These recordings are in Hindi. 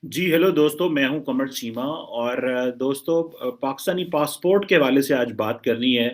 जी, हेलो दोस्तों, मैं हूँ कमर चीमा और दोस्तों पाकिस्तानी पासपोर्ट के हवाले से आज बात करनी है।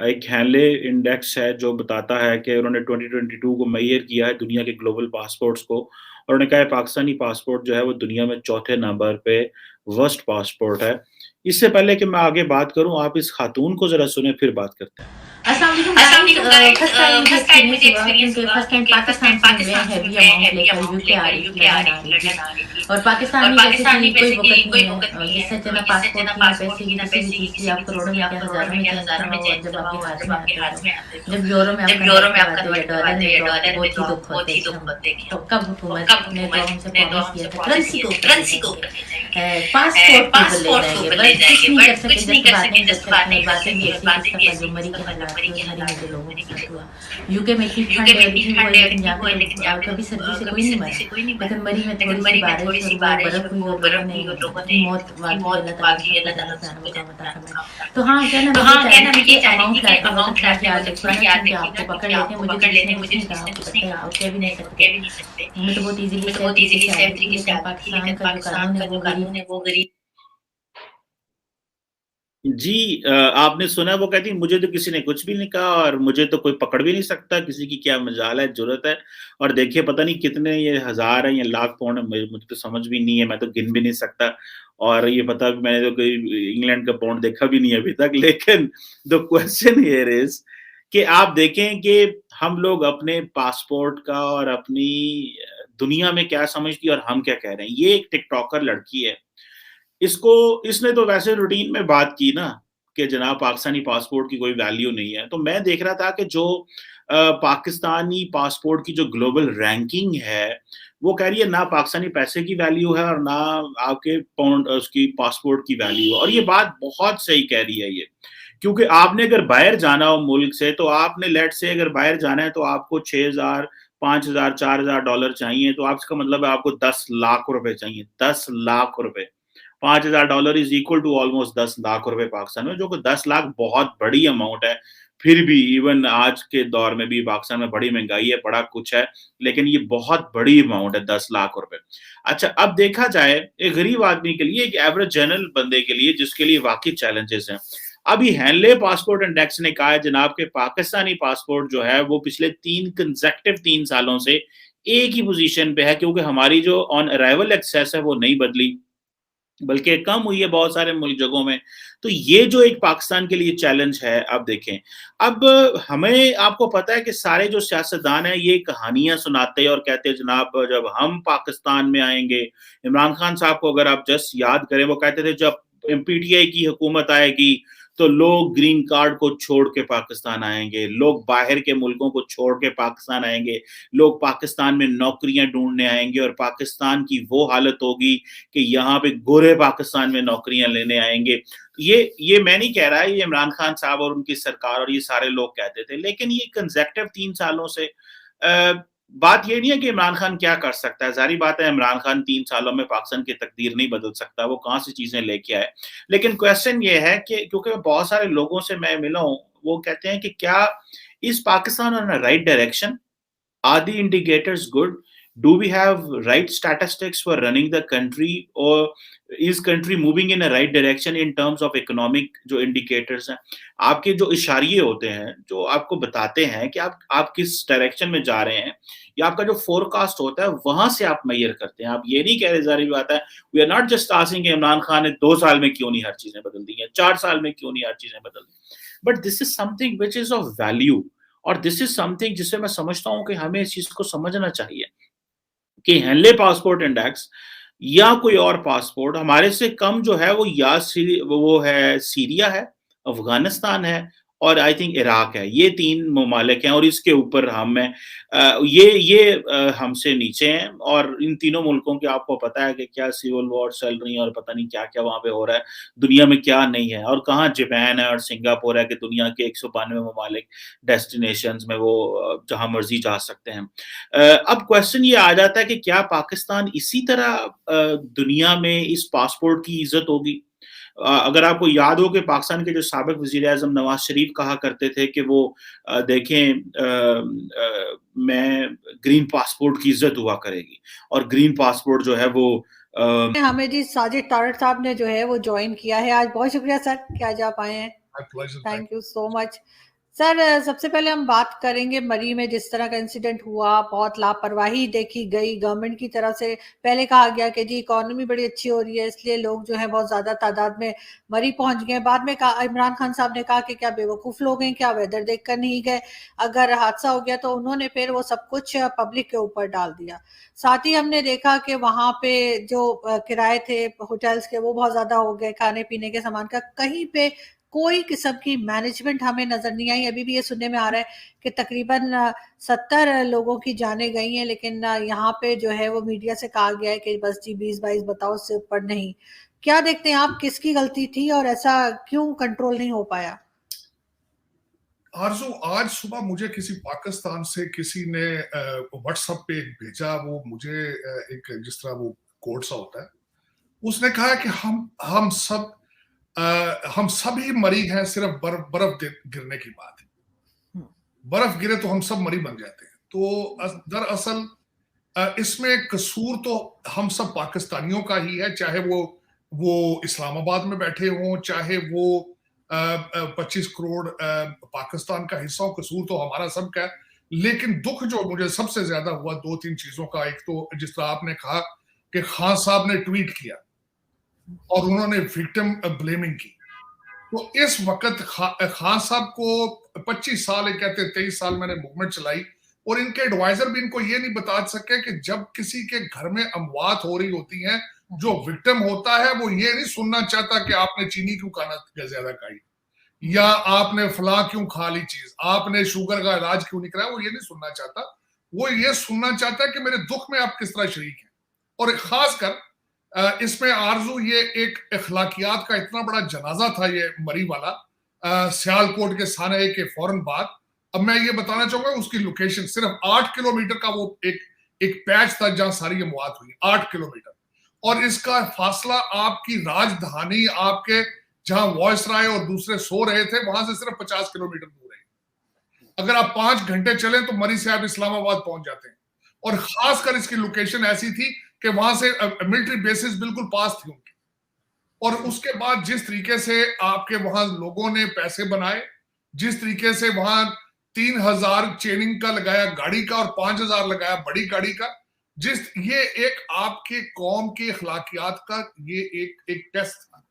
एक हैले इंडेक्स है जो बताता है कि उन्होंने 2022 को मेज़र किया है दुनिया के ग्लोबल पासपोर्ट्स को और उन्होंने कहा है पाकिस्तानी पासपोर्ट जो है वो दुनिया में चौथे नंबर पे वर्स्ट पासपोर्ट है। इससे पहले कि मैं आगे बात करूँ, आप इस खातून को ज़रा सुनें फिर बात करते हैं। अस्सलाम वालेकुम अस्सलाम गाइस। वालेकुम गाइस। फर्स्ट टाइम मुझे फर्स्ट टाइम एक्सपीरियंस मुझे हुआ एक्सपीरियंस क्योंकि हुआ फर्स्ट टाइम क्योंकि फर्स्ट पाकिस्तान टाइम से मैं पाकिस्तान से हैवी मैं अमाउंट हेवी लेकर अमाउंट यूके आ लेकर रही थी, यूके आ लंदन रही आ थी, रही थी। लंदन आ रही थी। और और पाकिस्तानी पैसे की पाकिस्तानी कोई पैसे की वक़्त कोई नहीं है। वक़्त नहीं है जिससे जना जिससे पासपोर्ट जना की, ना पासपोर्ट पैसे की, की, ना किसी भी पैसे की, चीज़ की, किसी भी आप चीज़ करोड़ों की में आप क्या करोड़ों हज़ारों में में क्या चेंज हज़ारों में करवाओ और चेंज जब करवाओ आपके और हाथ जब में आपके आते हाथ तो में आते तो जब यूरो में आप जब यूरो कन्वर्ट में आप करवाते या कन्वर्ट डॉलर करवाते में या तो डॉलर में बहुत ही तो दुःख बहुत होते ही थे दुःख हम। होते थे तो हम। कब तो हुकूमत कब ने तो हुकूमत हमसे ने तो प्रॉमिस किया हमसे था प्रॉमिस करेंसी किया के था ऊपर ले करेंसी के जाएँगे, ऊपर ले जाएँगे, पासपोर्ट के ऊपर ले पासपोर्ट के जाएँगे, ऊपर ले बट कुछ जाएँगे, नहीं कर बट सके। कुछ नहीं जस्ट कर बातें सके, ही कर जस्ट सकते बातें हैं। ही कर बातें सकते भी हैं, ऐसी कि बातें इस भी दफ़ा जो ऐसी कि मरी इस के दफ़ा हालात मरी हुए, के मरी में हालात जो हुए, लोगों के मरी में साथ जो हुआ। लोगों के साथ हुआ। यूके में इतनी यूके ठंड में है और इतनी इतनी वो ठंड है है और लेकिन इतनी यहाँ वो पे है तो लेकिन यहाँ पे कभी तो सर्दी से कभी कोई नहीं मरा। सर्दी से कोई नहीं मरा। लेकिन मरी में लेकिन थोड़ी-सी मरी में बारिश थोड़ी और सी वो बारिश बर्फ़ और हुई वो और लोगों बर्फ ने हुई और लोगों अपनी ने मौत अपनी माँगी, मौत अल्लाह ताला मांगी, सबको अल्लाह ताला जन्नत में सबको मुक़ाम अता जन्नत फरमाए। में मुक़ाम तो अता हाँ, कहना फरमाए। तो मैं ये हाँ, चाह रही कहना थी मैं कि ये चाह रही थी अमाउंट कि लाते वक़्त अमाउंट थोड़ा लाते ख़्याल वक़्त रखिए थोड़ा ना, ख्याल क्योंकि रखिए आपको ना पकड़ क्योंकि लेते हैं। आपको मुझे तो पकड़ किसी लेते ने हैं, कुछ मुझे नहीं तो कहा, किसी ने आपको कुछ पता नहीं है, कहा, आप आपको कह भी पता नहीं है, वो सकते। कह भी नहीं सकते। मैं तो बहुत ईज़िली मैं तो सेफ बहुत थी कि ईज़िली शायद सेफ थी कि लेकिन शायद पाकिस्तान लेकिन का जो पाकिस्तान कानून का है जो वो कानून गरीब। है वो गरीब। जी, आपने सुना वो कहती मुझे तो किसी ने कुछ भी नहीं कहा और मुझे तो कोई पकड़ भी नहीं सकता, किसी की क्या मजाल है, ज़रूरत है। और देखिए पता नहीं कितने ये हज़ार हैं या लाख पाउंड हैं, मुझे तो समझ भी नहीं है, मैं तो गिन भी नहीं सकता। और ये पता भी मैंने तो कोई इंग्लैंड का पाउंड देखा भी नहीं है अभी तक। लेकिन द क्वेश्चन हियर इज़ कि आप देखें कि हम लोग अपने पासपोर्ट का और अपनी दुनिया में क्या समझती है और हम क्या कह रहे हैं। ये एक टिकटॉकर लड़की है, इसको इसने तो वैसे रूटीन में बात की ना कि जनाब पाकिस्तानी पासपोर्ट की कोई वैल्यू नहीं है। तो मैं देख रहा था कि जो पाकिस्तानी पासपोर्ट की जो ग्लोबल रैंकिंग है, वो कह रही है ना पाकिस्तानी पैसे की वैल्यू है और ना आपके पाउंड उसकी पासपोर्ट की वैल्यू है। और ये बात बहुत सही कह रही है ये। क्योंकि आपने अगर बाहर जाना हो मुल्क से तो आपने लेट्स से अगर बाहर जाना है तो आपको 6,000 5,000 4,000 डॉलर चाहिए, तो आप इसका मतलब है आपको 10 लाख रुपए चाहिए, 10 लाख रुपए। $5,000 is equal to almost 10 lakh रुपए पाकिस्तान में, जो कि 10 लाख बहुत बड़ी अमाउंट है। फिर भी इवन आज के दौर में भी पाकिस्तान में बड़ी महँगाई है, बड़ा कुछ है, लेकिन ये बहुत बड़ी अमाउंट है 10 लाख रुपए। अच्छा, अब देखा जाए एक गरीब आदमी के लिए, एक एवरेज जनरल बंदे के लिए जिसके लिए वाक़ई चैलेंजेज़ हैं। अभी हेनले पासपोर्ट इंडेक्स ने कहा है जनाब के पाकिस्तानी पासपोर्ट जो है वो पिछले 3 कंसेक्टिव 3 सालों से एक ही पोज़ीशन पे है, क्योंकि हमारी जो ऑन अराइवल एक्सेस है वो नहीं बदली। बल्कि कम हुई है बहुत सारे मुल्क जगहों में। तो ये जो एक पाकिस्तान के लिए चैलेंज है, अब देखें, अब हमें आपको पता है कि सारे जो सियासतदान हैं ये कहानियाँ सुनाते हैं और कहते हैं जनाब जब हम पाकिस्तान में आएँगे, इमरान खान साहब को अगर आप जस्ट याद करें, वो कहते थे जब पीटीआई की हुकूमत आएगी तो लोग ग्रीन कार्ड को छोड़ के पाकिस्तान आएँगे, लोग बाहर के मुल्कों को छोड़ के पाकिस्तान आएँगे, लोग पाकिस्तान में नौकरियाँ ढूँढने आएँगे और पाकिस्तान की वो हालत होगी कि यहाँ पे गोरे पाकिस्तान में नौकरियाँ लेने आएँगे। ये मैं नहीं कह रहा, ये इमरान खान साहब और उनकी सरकार और ये सारे लोग कहते थे। लेकिन ये कंसेक्टिव 3 सालों से बात ये नहीं है कि इमरान खान क्या कर सकता है। ज़ाहिर-सी बात है इमरान खान 3 सालों में पाकिस्तान की तकदीर नहीं बदल सकता, वो कहाँ से चीज़ें लेके आए। लेकिन क्वेश्चन ये है कि क्योंकि बहुत सारे लोगों से मैं मिला हूँ, वो कहते हैं कि क्या is Pakistan on a right direction? Are the indicators good? Do we have right statistics for running the country, or is country moving in a right direction in terms of economic जो indicators हैं? आपके जो इशारिये होते हैं, जो आपको बताते हैं कि आप किस डायरेक्शन में जा रहे हैं, या आपका जो फोरकास्ट होता है, वहाँ से आप मेजर करते हैं। आप ये नहीं कह रहे, ज़ाहिर-सी बात है, we are not just asking Imran Khan ने 2 साल में क्यों नहीं हर चीज़ें बदल दी हैं, 4 साल में क्यों नहीं हर चीज़ें बदल दी। But this is something which is of value, और दिस इज़ समथिंग जिसे मैं समझता हूँ कि हमें इस चीज़ को समझना चाहिए कि हेनले पासपोर्ट इंडेक्स या कोई और पासपोर्ट हमारे से कम जो है वो या वो है सीरिया है, अफ़गानिस्तान है और आई थिंक इराक है। ये 3 ममालिक हैं और इसके ऊपर हम हैं। ये हमसे नीचे हैं और इन तीनों मुल्कों के आपको पता है कि क्या सिविल वॉर चल रही है और पता नहीं क्या-क्या वहाँ पे हो रहा है। दुनिया में क्या नहीं है और कहाँ जापान है और सिंगापुर है कि दुनिया के 192 ममालिक डेस्टिनेशंस में वो जहाँ मर्ज़ी जा सकते हैं। अब क्वेश्चन ये आ जाता है कि क्या पाकिस्तान इसी तरह दुनिया में इस पासपोर्ट की इज़्ज़त होगी? अगर आपको याद हो कि पाकिस्तान के जो साबिक वज़ीर-ए-आज़म नवाज़ शरीफ कहा करते थे कि वो देखें मैं ग्रीन पासपोर्ट की इज़्ज़त हुआ करेगी और ग्रीन पासपोर्ट जो है वो हमें जी साजिद तारड़ साहब ने जो है वो ज्वाइन किया है आज। बहुत शुक्रिया सर कि आज आप आए हैं। Thank you so much sir. सबसे पहले हम बात करेंगे मरी में जिस तरह का इंसिडेंट हुआ, बहुत लापरवाही देखी गई गवर्नमेंट की तरफ से। पहले कहा गया कि जी इकोनॉमी बड़ी अच्छी हो रही है इसलिए लोग जो है बहुत ज्यादा तादाद में मरी पहुंच गए। बाद में कहा, इमरान खान साहब ने कहा कि क्या बेवकूफ लोग हैं, क्या वेदर देखकर नहीं गए, अगर हादसा हो गया तो उन्होंने फिर वो सब कुछ पब्लिक के ऊपर डाल दिया। साथ ही हमने देखा कि वहां पे जो किराए थे होटल्स के वो बहुत ज्यादा हो गए, खाने पीने के सामान का कहीं पे कोई किस्म की मैनेजमेंट हमें नजर नहीं आई। अभी भी ये सुनने में आ रहा है कि तकरीबन 70 लोगों की जानें गई हैं, लेकिन यहाँ पे जो है वो मीडिया से कहा गया है कि बस जी 20-22 बताओ, उससे ऊपर नहीं। क्या देखते हैं आप, किसकी गलती थी और ऐसा क्यों कंट्रोल नहीं हो पाया? आरजू, आज सुबह मुझे किसी पाकिस्तान से किसी ने व्हाट्सएप पे एक भेजा, वो मुझे एक जिस तरह वो कोड सा होता है, उसने कहा कि हम सभी मरी हैं, सिर्फ बर्फ गिरने की बात है। बर्फ गिरे तो हम सब मरी बन जाते हैं। तो दरअसल इसमें कसूर तो हम सब पाकिस्तानियों का ही है, चाहे वो इस्लामाबाद में बैठे हों, चाहे वो 25 करोड़ पाकिस्तान का हिस्सा हो। कसूर तो हमारा सबका है। लेकिन दुख जो मुझे सबसे ज्यादा हुआ 2-3 चीजों का। एक तो जिस तरह आपने कहा कि खान साहब ने ट्वीट किया और उन्होंने विक्टिम ब्लेमिंग की। तो इस वक्त खान साहब को 25 साल, कहते 23 साल मैंने मूवमेंट चलाई, और इनके एडवाइजर भी इनको ये नहीं बता सके कि जब किसी के घर में अमवात हो रही होती हैं, जो विक्टिम होता है वो ये नहीं सुनना चाहता कि आपने चीनी क्यों खाना ज्यादा खाई, या आपने फला क्यों खा ली चीज, आपने शुगर का इलाज क्यों नहीं कराया। वो ये नहीं सुनना चाहता। वो ये सुनना चाहता है कि मेरे दुख में आप किस तरह शरीक हैं। और खासकर इसमें आरजू, ये एक अखलाकियात का इतना बड़ा जनाजा था ये मरी वाला, सियालकोट के साने के फौरन बाद। अब मैं ये बताना चाहूंगा उसकी लोकेशन सिर्फ 8 किलोमीटर का वो एक पैच था जहां सारी ये मौत हुई, 8 किलोमीटर। और इसका फासला आपकी राजधानी, आपके जहां वॉइस राय और दूसरे सो रहे थे, वहां से सिर्फ 50 किलोमीटर दूर है। अगर आप 5 घंटे चले तो मरी से आप इस्लामाबाद पहुंच जाते हैं। और खासकर इसकी लोकेशन ऐसी थी कि वहां से मिलिट्री बेसिस बिल्कुल पास थी उनकी। और उसके बाद जिस तरीके से आपके वहां लोगों ने पैसे बनाए, जिस तरीके से वहां 3000 चेनिंग का लगाया गाड़ी का और 5000 लगाया बड़ी गाड़ी का, ये एक आपके कौम के अखलाकियात का ये एक टेस्ट था।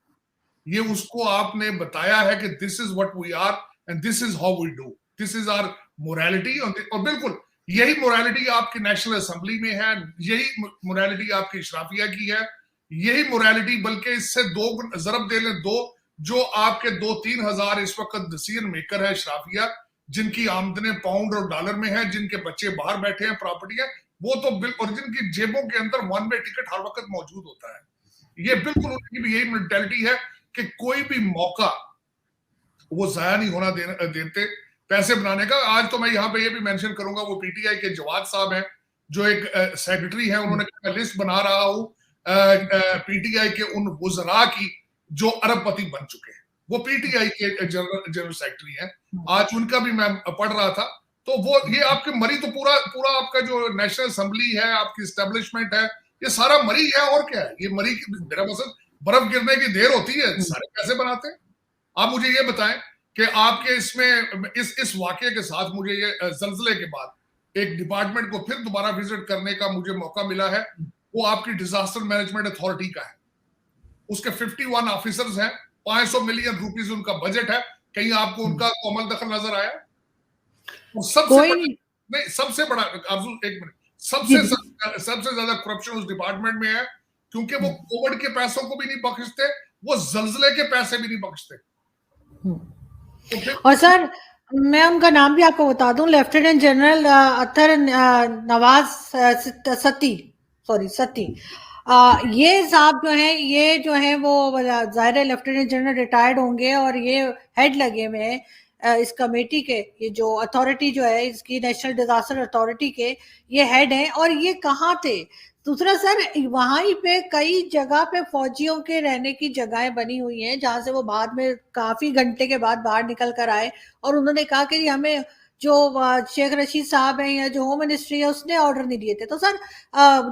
ये उसको आपने बताया है कि this is what we are and this is how we do, this is our morality. और बिल्कुल यही मोरालिटी आपकी नेशनल असेंबली में है, यही मोरालिटी आपकी इशराफिया की है, यही मोरालिटी, बल्कि इससे दो जरब दे लें, दो जो आपके 2-3 हजार इस वक्त डिसीजन मेकर है इशराफिया, जिनकी आमदनें पाउंड और डॉलर में है, जिनके बच्चे बाहर बैठे हैं, प्रॉपर्टी है, वो तो और जिनकी जेबों के अंदर 1 वे टिकट हर वक्त मौजूद होता है। ये बिल्कुल उनकी भी यही मेंटालिटी है कि कोई भी मौका वो जाया नहीं होना देते पैसे बनाने का। आज तो मैं यहाँ पे ये भी मेंशन करूंगा, वो पीटीआई के जवाद साहब हैं जो एक सेक्रेटरी हैं, उन्होंने कहा लिस्ट बना रहा हूं पीटीआई के उन वुज़रा की जो अरबपति बन चुके हैं। वो पीटीआई के जनरल सेक्रेटरी हैं। आज उनका भी मैं पढ़ रहा था। तो वो ये आपके मरी तो पूरा आपका जो नेशनल असेंबली है, आपकी स्टैब्लिशमेंट है, ये सारा मरी है। और क्या है ये मरी की? मेरा मकसद बर्फ गिरने की देर होती है, सारे पैसे बनाते हैं। आप मुझे ये बताएं कि आपके इसमें इस वाकये के साथ मुझे ये जल्जले के बाद एक डिपार्टमेंट को फिर दोबारा विजिट करने का मुझे मौका मिला है, वो आपकी डिजास्टर मैनेजमेंट अथॉरिटी का है। उसके 51 ऑफिसर्स हैं, 500 मिलियन रुपीस उनका बजट है। कहीं आपको उनका कोमल दखल नजर आया? और सबसे बड़ा एक मिनट, सबसे ज्यादा करप्शन उस डिपार्टमेंट में है, क्योंकि वो कोविड के पैसों को भी नहीं बख्शते, वो जल्जले के पैसे भी नहीं बख्शते। और सर मैं उनका नाम भी आपको बता दूं, लेफ्टिनेंट जनरल अतर नवाज सती। ये साहब जो है वो जाहिर है लेफ्टिनेंट जनरल रिटायर्ड होंगे और ये हेड लगे हुए हैं इस कमेटी के, ये जो अथॉरिटी जो है इसकी नेशनल डिजास्टर अथॉरिटी के ये हेड हैं। और ये कहाँ थे? दूसरा सर, वहां ही पे कई जगह पे फौजियों के रहने की जगहें बनी हुई हैं, जहां से वो बाद में काफी घंटे के बाद बाहर निकल कर आए और उन्होंने कहा कि हमें जो शेख रशीद साहब हैं या जो होम मिनिस्ट्री है उसने ऑर्डर नहीं दिए थे। तो सर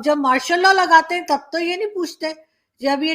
जब मार्शल लॉ लगाते हैं तब तो ये नहीं पूछते, जब ये